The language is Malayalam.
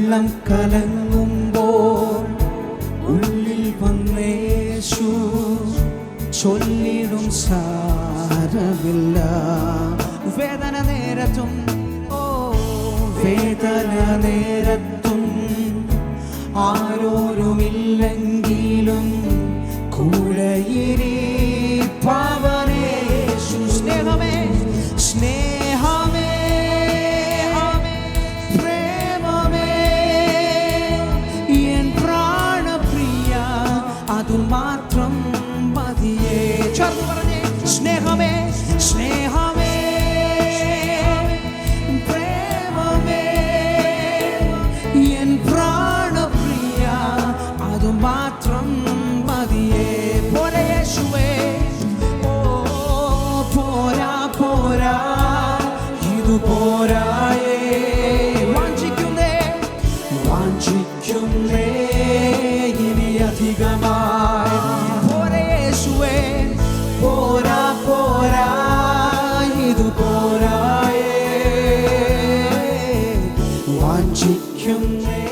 ഉള്ളം കലങ്ങുമ്പോൾ ഉള്ളിൽ വന്നേശു ചൊല്ലിടും സാരമില്ല. വേദന നേരത്തും വേദന നേരത്തും ആരോരുമില്ലെങ്കിലും കൂടെയിരിപ്പവനേശു. സ്നേഹമേ സ്നേഹമേ പ്രേമമേ എൻ പ്രാണപ്രിയ അതു മാത്രം മതിയേ. ചേർന്ന് പറഞ്ഞേ, സ്നേഹമേ സ്നേഹമേ പ്രേമമേ എൻ പ്രാണപ്രിയ അതു മാത്രം മതിയേ. പോരാ യേശുവേ, പോരാ പോരാ ഇതു പോരായേ. വാഞ്ചിക്കുന്നേ വാഞ്ചിക്കുന്നേ ഇനി അധികമായി. പോരാ യേശുവേ, പോരാ പോരാ ഇതു പോരായേ. വാഞ്ചിക്കുന്നേ